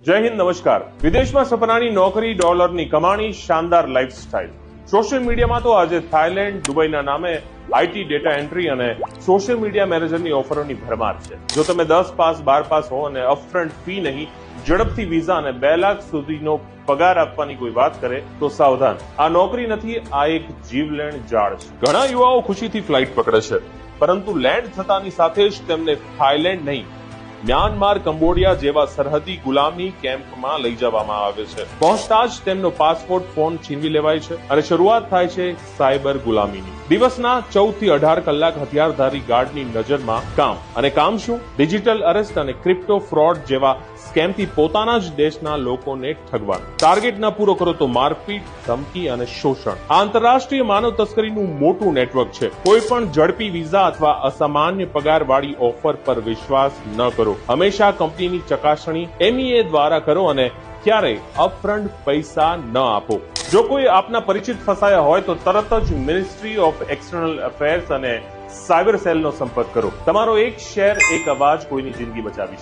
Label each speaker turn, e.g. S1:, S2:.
S1: જય હિન્દ, નમસ્કાર। વિદેશમાં સપનાની નોકરી, ડોલરની કમાણી, શાનદાર લાઈફસ્ટાઈલ। સોશિયલ મીડિયામાં તો આજે થાઈલેન્ડ, દુબઈના નામે આઈટી, ડેટા એન્ટ્રી અને સોશિયલ મીડિયા મેનેજરની ઓફરોની ભરમાર છે। જો તમે 10 પાસ 12 પાસ હો અને અપફ્રન્ટ ફી નહીં, ઝડપથી વિઝા અને 2 લાખ સુધીનો પગાર આપવાની કોઈ વાત કરે તો સાવધાન, આ નોકરી નથી, આ એક જીવલેણ જાળ છે। ઘણા યુવાઓ ખુશીથી ફ્લાઇટ પકડે છે, પરંતુ લેન્ડ થતાની સાથે જ તેમને થાઈલેન્ડ નહીં, મ્યાનમાર, કંબોડિયા જેવા સરહદી ગુલામી કેમ્પમાં લઈ જવામાં આવે છે। પહોંચતા જ તેમનો પાસપોર્ટ, ફોન છીનવી લેવાય છે અને શરૂઆત થાય છે સાયબર ગુલામીની। દિવસના 14 થી 18 કલાક હથિયારધારી ગાર્ડની નજરમાં કામ, અને કામ શું? ડિજિટલ અરેસ્ટ અને ક્રિપ્ટો ફ્રોડ જેવા સ્કેમથી પોતાના જ દેશના લોકોને ઠગવાનું। ટાર્ગેટ ન પૂરો કરો તો મારપીટ, ધમકી અને શોષણ। આ આંતરરાષ્ટ્રીય માનવ તસ્કરીનું મોટું નેટવર્ક છે। કોઈ પણ ઝડપી વિઝા અથવા અસામાન્ય પગારવાળી ઓફર પર વિશ્વાસ ન કરો। હંમેશા કંપનીની ચકાસણી MEA દ્વારા કરો અને ક્યારેય અપફ્રન્ટ પૈસા ન આપો। જો કોઈ આપના પરિચિત ફસાયા હોય તો તરત જ મિનિસ્ટ્રી ઓફ એક્સટર્નલ અફેર્સ અને સાયબર સેલનો સંપર્ક કરો। તમારો એક શેર, એક અવાજ કોઈની જિંદગી બચાવી શકે।